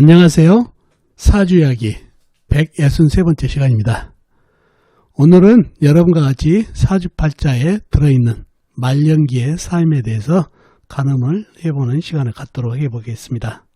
안녕하세요. 사주이야기 163번째 시간입니다. 오늘은 여러분과 같이 사주팔자에 들어있는 말년기의 삶에 대해서 가늠을 해보는 시간을 갖도록 해보겠습니다.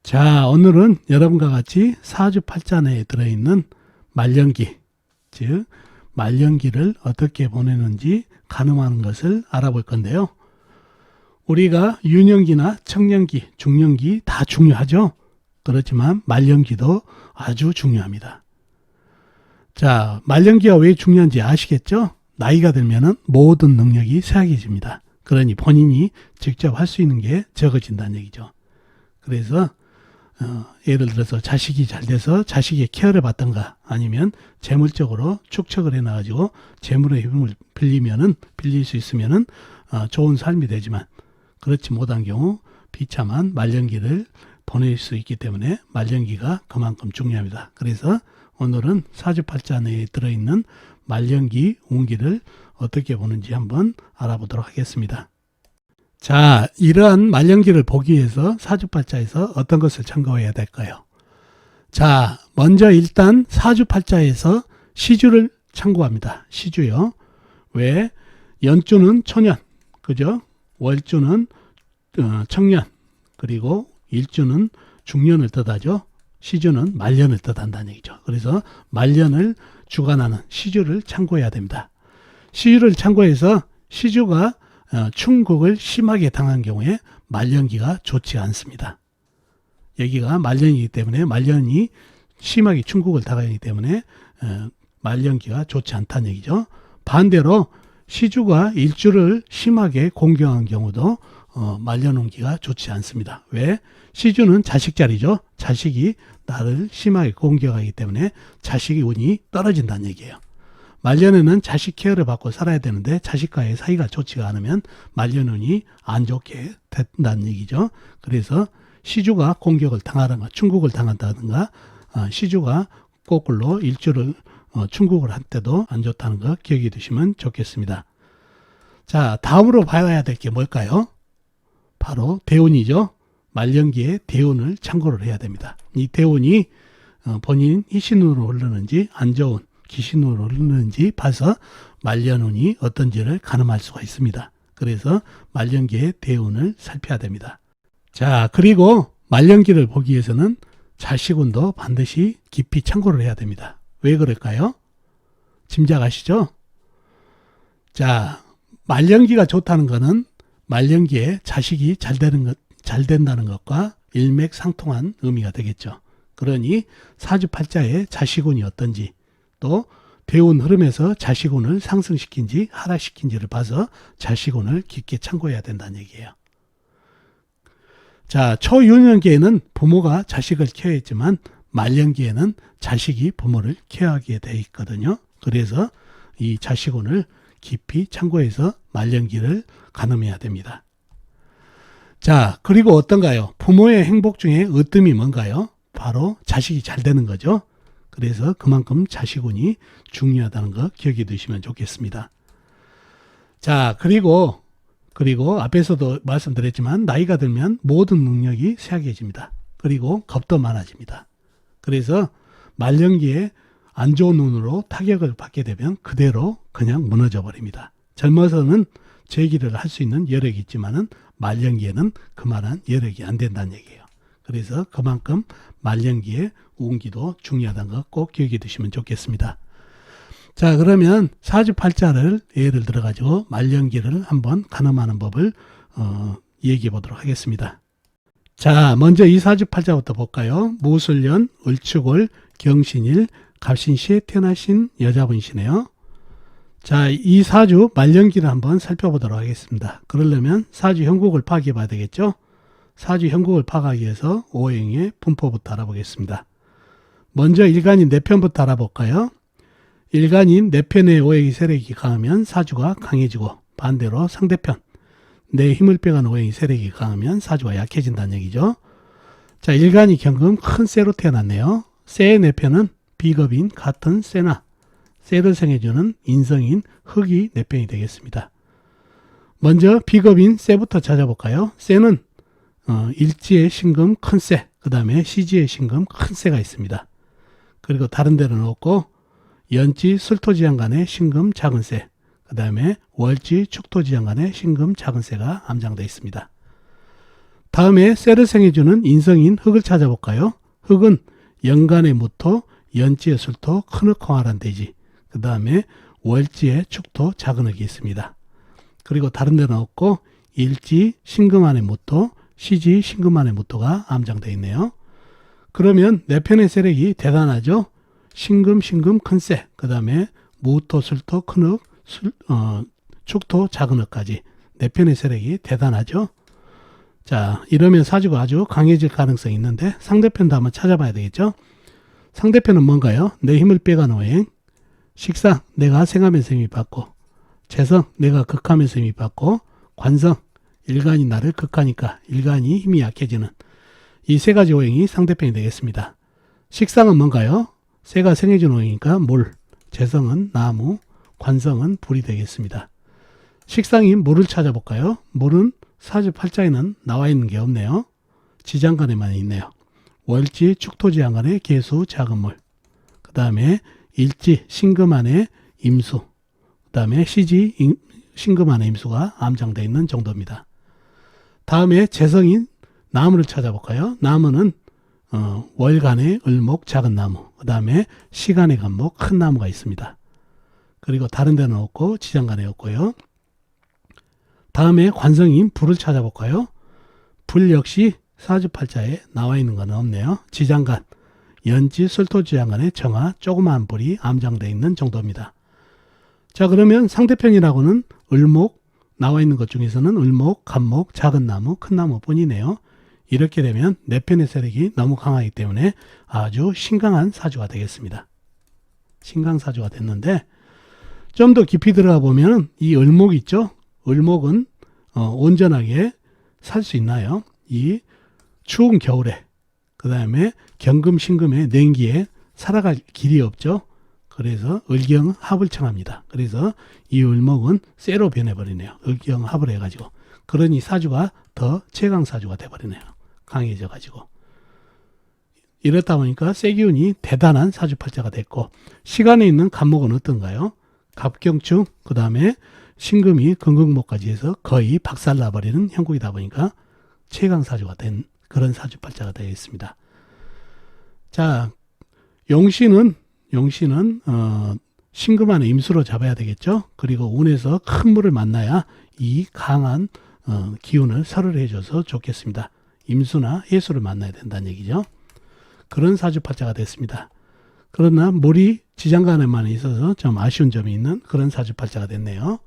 자, 오늘은 여러분과 같이 사주팔자 내에 들어있는 말년기, 즉 말년기를 어떻게 보내는지 가늠하는 것을 알아볼 건데요. 우리가 유년기나 청년기, 중년기 다 중요하죠. 그렇지만 말년기도 아주 중요합니다. 자, 말년기가 왜 중요한지 아시겠죠? 나이가 들면 모든 능력이 쇠약해집니다. 그러니 본인이 직접 할 수 있는 게 적어진다는 얘기죠. 그래서 예를 들어서 자식이 잘 돼서 자식의 케어를 받던가 아니면 재물적으로 축척을 해놔가지고 재물의 힘을 빌릴 수 있으면은 좋은 삶이 되지만 그렇지 못한 경우 비참한 말년기를 보낼 수 있기 때문에 말년기가 그만큼 중요합니다. 그래서 오늘은 사주팔자 내에 들어있는 말년기 운기를 어떻게 보는지 한번 알아보도록 하겠습니다. 자, 이러한 말년기를 보기 위해서 사주팔자에서 어떤 것을 참고해야 될까요? 자, 먼저 일단 사주팔자에서 시주를 참고합니다. 시주요. 왜? 연주는 초년, 그죠? 월주는 청년, 그리고 일주는 중년을 뜻하죠. 시주는 말년을 뜻한다는 얘기죠. 그래서 말년을 주관하는 시주를 참고해야 됩니다. 시주를 참고해서 시주가 충국을 심하게 당한 경우에 말년기가 좋지 않습니다. 여기가 말년이기 때문에 말년이 심하게 충국을 당하기 때문에 말년기가 좋지 않다는 얘기죠. 반대로 시주가 일주를 심하게 공경한 경우도 말년운기가 좋지 않습니다. 왜? 시주는 자식자리죠. 자식이 나를 심하게 공격하기 때문에 자식의 운이 떨어진다는 얘기예요. 말년에는 자식 케어를 받고 살아야 되는데 자식과의 사이가 좋지가 않으면 말년운이 안 좋게 된다는 얘기죠. 그래서 시주가 공격을 당하든가 충국을 당한다든가 시주가 거꾸로 일주를 충국을 할 때도 안 좋다는 거 기억해 두시면 좋겠습니다. 자, 다음으로 봐야 될 게 뭘까요? 바로 대운이죠. 말년기에 대운을 참고를 해야 됩니다. 이 대운이 본인 희신운으로 흐르는지 안 좋은 기신운으로 흐르는지 봐서 말년운이 어떤지를 가늠할 수가 있습니다. 그래서 말년기의 대운을 살펴야 됩니다. 자, 그리고 말년기를 보기 위해서는 자식운도 반드시 깊이 참고를 해야 됩니다. 왜 그럴까요? 짐작하시죠? 자, 말년기가 좋다는 것은 말년기에 자식이 잘 된다는 것과 일맥상통한 의미가 되겠죠. 그러니 사주팔자의 자식운이 어떤지 또 대운 흐름에서 자식운을 상승시킨지 하락시킨지를 봐서 자식운을 깊게 참고해야 된다는 얘기예요. 자, 초유년기에는 부모가 자식을 케어했지만 말년기에는 자식이 부모를 케어하게 돼 있거든요. 그래서 이 자식운을 깊이 참고해서 말년기를 가늠해야 됩니다. 자, 그리고 어떤가요? 부모의 행복 중에 으뜸이 뭔가요? 바로 자식이 잘 되는 거죠. 그래서 그만큼 자식운이 중요하다는 거 기억해 두시면 좋겠습니다. 자, 그리고 앞에서도 말씀드렸지만 나이가 들면 모든 능력이 쇠약해집니다. 그리고 겁도 많아집니다. 그래서 말년기에 안 좋은 운으로 타격을 받게 되면 그대로 그냥 무너져 버립니다. 젊어서는 재기를 할 수 있는 여력이 있지만은 말년기에는 그만한 여력이 안 된다는 얘기예요. 그래서 그만큼 말년기의 운기도 중요하다는 거 꼭 기억해 두시면 좋겠습니다. 자, 그러면 사주팔자를 예를 들어 가지고 말년기를 한번 가늠하는 법을 얘기해 보도록 하겠습니다. 자, 먼저 이 사주팔자부터 볼까요? 무술년, 을축월, 경신일, 갑신시에 태어나신 여자분이시네요. 자, 이 사주 말년기를 한번 살펴보도록 하겠습니다. 그러려면 사주 형국을 파악해 봐야 되겠죠? 사주 형국을 파악하기 위해서 오행의 분포부터 알아보겠습니다. 먼저 일간인 내 편부터 알아볼까요? 일간인 내 편의 오행이 세력이 강하면 사주가 강해지고 반대로 상대편 내 힘을 빼가는 오행이 세력이 강하면 사주가 약해진다는 얘기죠. 자, 일간이 경금 큰 쇠로 태어났네요. 쇠의 내 편은 비겁인 같은 쇠나 쇠를 생해주는 인성인 흙이 내 편이 되겠습니다. 먼저 비겁인 쇠부터 찾아볼까요? 쇠는 일지의 신금 큰 쇠, 그 다음에 시지에 신금 큰 세가 있습니다. 그리고 다른 데는 없고 연지 술토지양 간의 신금 작은 세, 그 다음에 월지 축토지양 간의 신금 작은 세가 암장되어 있습니다. 다음에 세를 생해주는 인성인 흙을 찾아볼까요? 흙은 연간의 무토, 연지의 술토, 큰흙 광활한 대지, 그 다음에 월지의 축토, 작은 흙이 있습니다. 그리고 다른 데는 없고 일지 신금안의 무토, 시지 신금안의 무토가 암장되어 있네요. 그러면 네 편의 세력이 대단하죠. 신금 큰 세, 그 다음에 무토, 술토, 큰흙, 축토, 작은 흙까지 네 편의 세력이 대단하죠. 자, 이러면 사주가 아주 강해질 가능성이 있는데 상대편도 한번 찾아봐야 되겠죠. 상대편은 뭔가요? 내 힘을 빼가는 오행, 식상 내가 생하면서 힘이 받고, 재성 내가 극하면서 힘이 받고, 관성 일간이 나를 극하니까 일간이 힘이 약해지는 이 세 가지 오행이 상대편이 되겠습니다. 식상은 뭔가요? 세가 생해준 오행이니까 물, 재성은 나무, 관성은 불이 되겠습니다. 식상인 물을 찾아볼까요? 물은 사주 팔자에는 나와 있는 게 없네요. 지장간에만 있네요. 월지 축토지장간의 계수 작은 물, 그 다음에 일지 신금안의 임수, 그 다음에 시지 신금안의 임수가 암장되어 있는 정도입니다. 다음에 재성인 나무를 찾아볼까요? 나무는 월간의 을목 작은 나무, 그 다음에 시간의 간목 큰 나무가 있습니다. 그리고 다른 데는 없고 지장간에 없고요. 다음에 관성인 불을 찾아볼까요? 불 역시 사주팔자에 나와 있는 건 없네요. 지장간, 연지 술토지장간의 정화 조그마한 불이 암장되어 있는 정도입니다. 자, 그러면 상대편이라고는 을목 나와 있는 것 중에서는 을목, 간목, 작은 나무, 큰 나무 뿐이네요. 이렇게 되면 네 편의 세력이 너무 강하기 때문에 아주 신강한 사주가 되겠습니다. 신강사주가 됐는데 좀 더 깊이 들어가 보면 이 을목 있죠? 을목은 온전하게 살 수 있나요? 이 추운 겨울에, 그 다음에 경금 신금의 냉기에 살아갈 길이 없죠. 그래서 을경합을 청합니다. 그래서 이 을목은 쇠로 변해버리네요. 을경합을 해가지고. 그러니 사주가 더 최강사주가 돼버리네요. 강해져가지고. 이렇다 보니까 쇠기운이 대단한 사주팔자가 됐고, 시간에 있는 간목은 어떤가요? 갑경충, 그 다음에 신금이 금극목까지 해서 거의 박살나버리는 형국이다 보니까 최강사주가 된 그런 사주팔자가 되어 있습니다. 자, 용신은 신금안의 임수로 잡아야 되겠죠. 그리고 운에서 큰 물을 만나야 이 강한 기운을 설을 해줘서 좋겠습니다. 임수나 해수를 만나야 된다는 얘기죠. 그런 사주팔자가 됐습니다. 그러나 물이 지장간에만 있어서 좀 아쉬운 점이 있는 그런 사주팔자가 됐네요.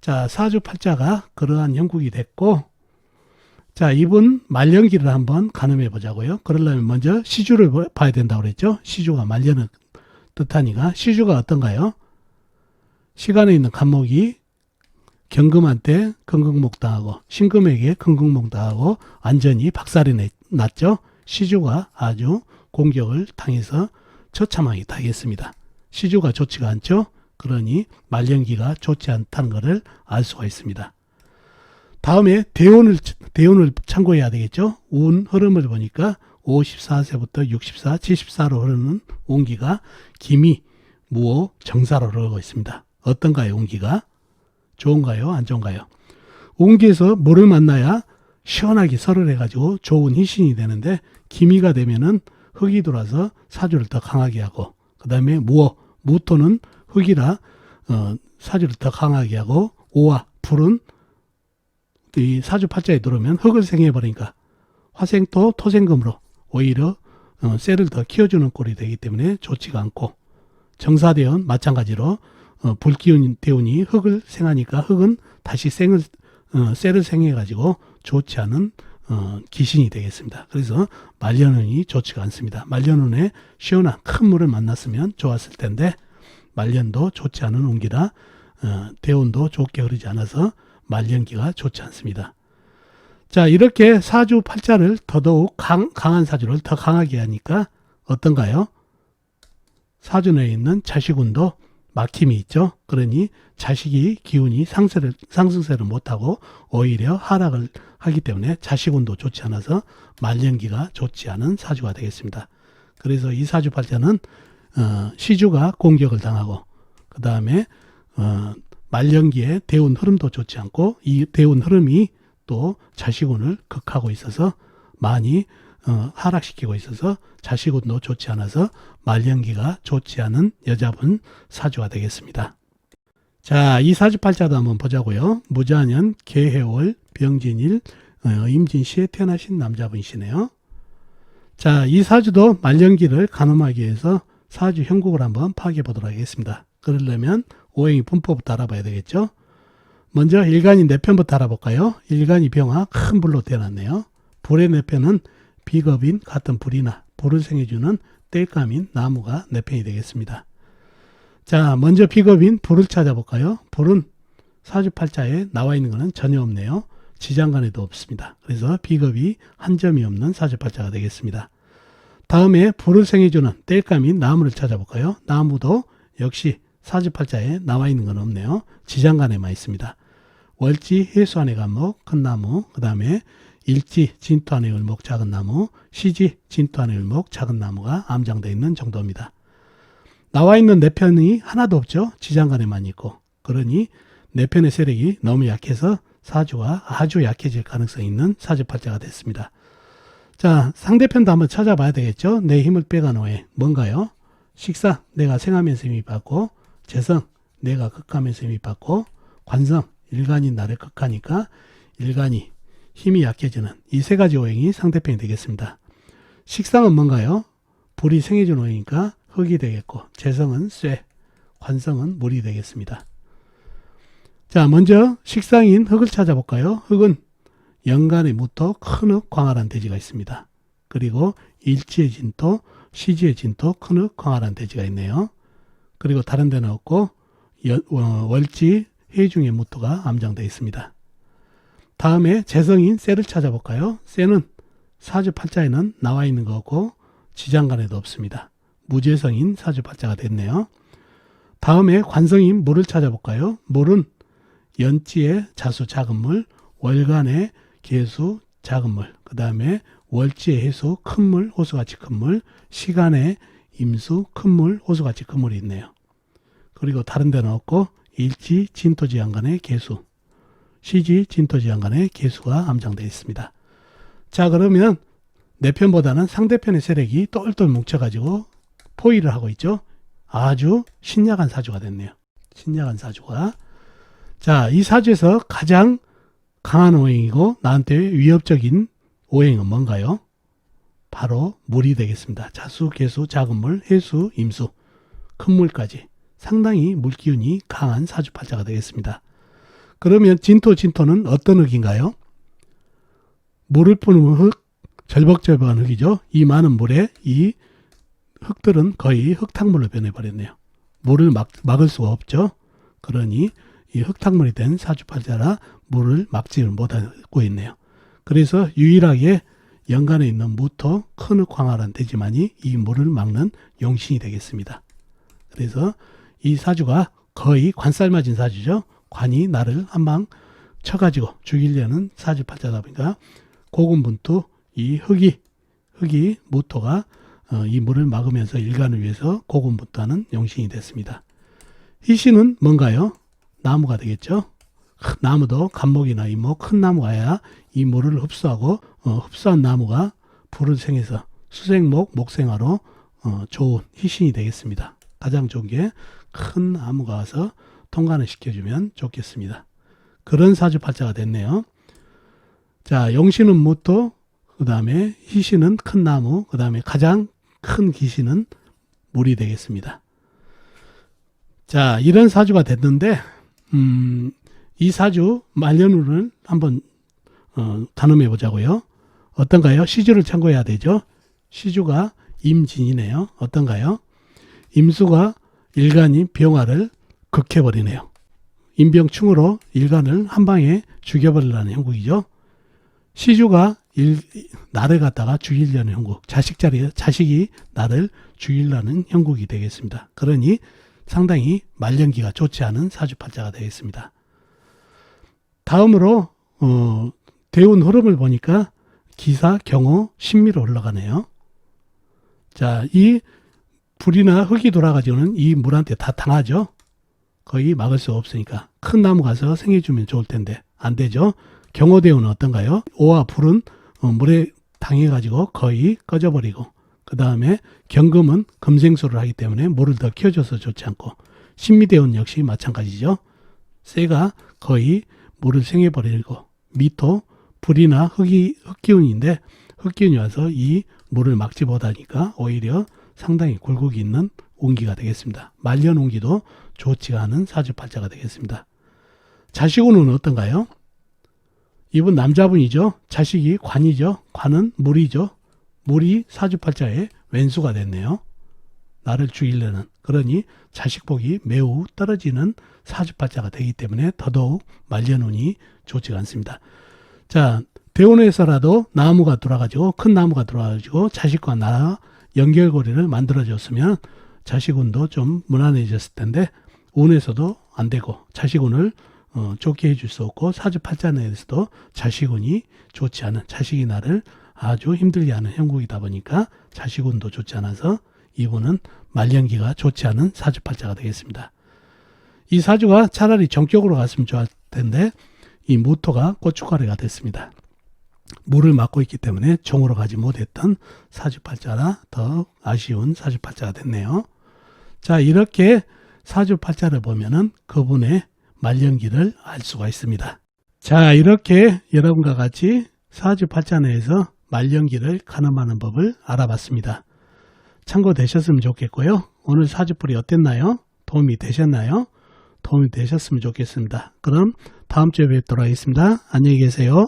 자, 사주팔자가 그러한 형국이 됐고, 자, 이분 말년기를 한번 가늠해 보자고요. 그러려면 먼저 시주를 봐야 된다고 그랬죠. 시주가 말년을 뜻하니까 시주가 어떤가요? 시간에 있는 간목이 경금한테 금극목 당하고 신금에게 금극목 당하고 완전히 박살이 났죠. 시주가 아주 공격을 당해서 처참하게 당했습니다. 시주가 좋지가 않죠. 그러니 말년기가 좋지 않다는 것을 알 수가 있습니다. 다음에 대운을 참고해야 되겠죠. 운 흐름을 보니까 54세부터 64, 74로 흐르는 운기가 기미, 무호, 정사로 흐르고 있습니다. 어떤가요, 운기가? 좋은가요, 안 좋은가요? 운기에서 물을 만나야 시원하게 설을 해가지고 좋은 희신이 되는데, 기미가 되면은 흙이 들어와서 사주를 더 강하게 하고, 그 다음에 무호, 무토는 흙이라 사주를 더 강하게 하고, 오와 불은 이 사주팔자에 들어오면 흙을 생해버리니까 화생토, 토생금으로 오히려 쇠를 더 키워주는 꼴이 되기 때문에 좋지가 않고, 정사대운 마찬가지로 불기운 대운이 흙을 생하니까 흙은 다시 쇠를 생해가지고 좋지 않은 기신이 되겠습니다. 그래서 말년운이 좋지가 않습니다. 말년운에 시원한 큰 물을 만났으면 좋았을 텐데 말년도 좋지 않은 운기라 대운도 좋게 흐르지 않아서 말년기가 좋지 않습니다. 자, 이렇게 사주 팔자를 더더욱 강한 사주를 더 강하게 하니까 어떤가요? 사주 내에 있는 자식운도 막힘이 있죠. 그러니 자식이 기운이 상승세를 못하고 오히려 하락을 하기 때문에 자식운도 좋지 않아서 말년기가 좋지 않은 사주가 되겠습니다. 그래서 이 사주팔자는 시주가 공격을 당하고 그 다음에 말년기에 대운 흐름도 좋지 않고 이 대운 흐름이 또 자식운을 극하고 있어서 많이 하락시키고 있어서 자식운도 좋지 않아서 말년기가 좋지 않은 여자분 사주가 되겠습니다. 자, 이 사주팔자도 한번 보자고요. 무자년, 개해월, 병진일, 임진시에 태어나신 남자분이시네요. 자, 이 사주도 말년기를 가늠하기 위해서 사주 형국을 한번 파악해 보도록 하겠습니다. 그러려면 오행이 분포부터 알아봐야 되겠죠. 먼저 일간이 내편부터 알아볼까요? 일간이 병화 큰 불로 태어났네요. 불의 내편은 비겁인 같은 불이나 불을 생해주는 땔감인 나무가 내편이 되겠습니다. 자, 먼저 비겁인 불을 찾아볼까요? 불은 사주팔자에 나와 있는 것은 전혀 없네요. 지장간에도 없습니다. 그래서 비겁이 한 점이 없는 사주팔자가 되겠습니다. 다음에 불을 생해주는 땔감인 나무를 찾아볼까요? 나무도 역시 사주팔자에 나와 있는 건 없네요. 지장간에만 있습니다. 월지 해수안의 간목 큰 나무, 그 다음에 일지 진토안의 을목 작은 나무, 시지 진토안의 을목 작은 나무가 암장되어 있는 정도입니다. 나와 있는 내편이 하나도 없죠. 지장간에만 있고. 그러니 내편의 세력이 너무 약해서 사주가 아주 약해질 가능성이 있는 사주팔자가 됐습니다. 자, 상대편도 한번 찾아봐야 되겠죠. 내 힘을 빼간 후에 뭔가요? 식상 내가 생하면서 힘이 받고, 재성 내가 극하면서 힘이 받고, 관성 일간이 나를 극하니까 일간이 힘이 약해지는 이 세 가지 오행이 상대편이 되겠습니다. 식상은 뭔가요? 불이 생해준 오행이니까 흙이 되겠고, 재성은 쇠, 관성은 물이 되겠습니다. 자, 먼저 식상인 흙을 찾아볼까요? 흙은 연간의 무토 큰 흙 광활한 대지가 있습니다. 그리고 일지의 진토, 시지의 진토 큰 흙 광활한 대지가 있네요. 그리고 다른 데는 없고 월지 해중의 무토가 암장되어 있습니다. 다음에 재성인 쇠를 찾아볼까요? 쇠는 사주팔자에는 나와 있는 거고 지장간에도 없습니다. 무재성인 사주팔자가 됐네요. 다음에 관성인 물을 찾아볼까요? 물은 연지의 자수 작은 물, 월간의 개수 작은 물, 그 다음에 월지의 해수 큰 물, 호수같이 큰 물, 시간의 임수 큰 물, 호수같이 큰 물이 있네요. 그리고 다른 데는 없고 일지 진토지양간의 개수, 시지 진토지양간의 개수가 암장되어 있습니다. 자, 그러면 내편보다는 상대편의 세력이 똘똘 뭉쳐가지고 포위를 하고 있죠. 아주 신약한 사주가 됐네요. 신약한 사주가. 자, 이 사주에서 가장 강한 오행이고 나한테 위협적인 오행은 뭔가요? 바로 물이 되겠습니다. 자수, 개수, 작은 물, 해수, 임수, 큰 물까지 상당히 물기운이 강한 사주팔자가 되겠습니다. 그러면 진토는 어떤 흙인가요? 물을 뿜은 흙, 절벅절벅한 흙이죠. 이 많은 물에 이 흙들은 거의 흙탕물로 변해버렸네요. 물을 막을 수가 없죠. 그러니 이 흙탕물이 된 사주팔자라 물을 막지를 못하고 있네요. 그래서 유일하게 연간에 있는 무토 큰 흙 광활한 대지만이 이 물을 막는 용신이 되겠습니다. 그래서 이 사주가 거의 관살맞은 사주죠. 관이 나를 한방 쳐가지고 죽이려는 사주팔자다 보니까 고군분투 이 흙이 무토가 이 물을 막으면서 일간을 위해서 고군분투하는 용신이 됐습니다. 희신은 뭔가요? 나무가 되겠죠. 나무도 간목이나 이목 큰 나무가야 이 물을 흡수하고 흡수한 나무가 불을 생해서 수생목 목생화로 좋은 희신이 되겠습니다. 가장 좋은 게 큰 나무가 와서 통관을 시켜주면 좋겠습니다. 그런 사주팔자가 됐네요. 자, 용신은 무토, 그 다음에 희신은 큰 나무, 그 다음에 가장 큰 기신은 물이 되겠습니다. 자, 이런 사주가 됐는데 이 사주 말년운을 한번 단음해 보자고요. 어떤가요? 시주를 참고해야 되죠. 시주가 임진이네요. 어떤가요? 임수가 일간인 병화를 극해버리네요. 임병충으로 일간을 한 방에 죽여버리려는 형국이죠. 시주가 나를 갖다가 죽이려는 형국, 자식이 나를 죽이려는 형국이 되겠습니다. 그러니 상당히 말년기가 좋지 않은 사주팔자가 되겠습니다. 다음으로 대운 흐름을 보니까 기사, 경호, 신미로 흘러가네요. 자, 이 불이나 흙이 돌아가지고는 이 물한테 다 당하죠. 거의 막을 수 없으니까 큰 나무 가서 생겨주면 좋을 텐데 안 되죠. 경호대운은 어떤가요? 오와 불은 물에 당해가지고 거의 꺼져버리고, 그 다음에 경금은 금생수를 하기 때문에 물을 더 키워줘서 좋지 않고, 신미대운 역시 마찬가지죠. 쇠가 거의 물을 생해버리고, 미토, 불이나 흙기운인데 흙기운이 와서 이 물을 막지 못하니까 오히려 상당히 굴곡이 있는 운기가 되겠습니다. 말년 운기도 좋지가 않은 사주팔자가 되겠습니다. 자식운은 어떤가요? 이분 남자분이죠. 자식이 관이죠. 관은 물이죠. 물이 사주팔자의 왼수가 됐네요. 나를 죽이려는. 그러니 자식복이 매우 떨어지는 사주팔자가 되기 때문에 더더욱 말년운이 좋지가 않습니다. 자, 대운에서라도 나무가 돌아가지고 큰 나무가 돌아가지고 자식과 나 연결고리를 만들어줬으면 자식운도 좀 무난해졌을 텐데 운에서도 안 되고 자식운을 좋게 해줄 수 없고 사주팔자 내에서도 자식운이 좋지 않은, 자식이 나를 아주 힘들게 하는 형국이다 보니까 자식운도 좋지 않아서 이분은 말년기가 좋지 않은 사주팔자가 되겠습니다. 이 사주가 차라리 정격으로 갔으면 좋을 텐데 이 무토가 고춧가루가 됐습니다. 물을 막고 있기 때문에 정으로 가지 못했던 사주팔자라 더 아쉬운 사주팔자가 됐네요. 자, 이렇게 사주팔자를 보면은 그분의 말년기를 알 수가 있습니다. 자, 이렇게 여러분과 같이 사주팔자 내에서 말년기를 가늠하는 법을 알아봤습니다. 참고되셨으면 좋겠고요. 오늘 사주풀이 어땠나요? 도움이 되셨나요? 도움이 되셨으면 좋겠습니다. 그럼 다음 주에 뵙도록 하겠습니다. 안녕히 계세요.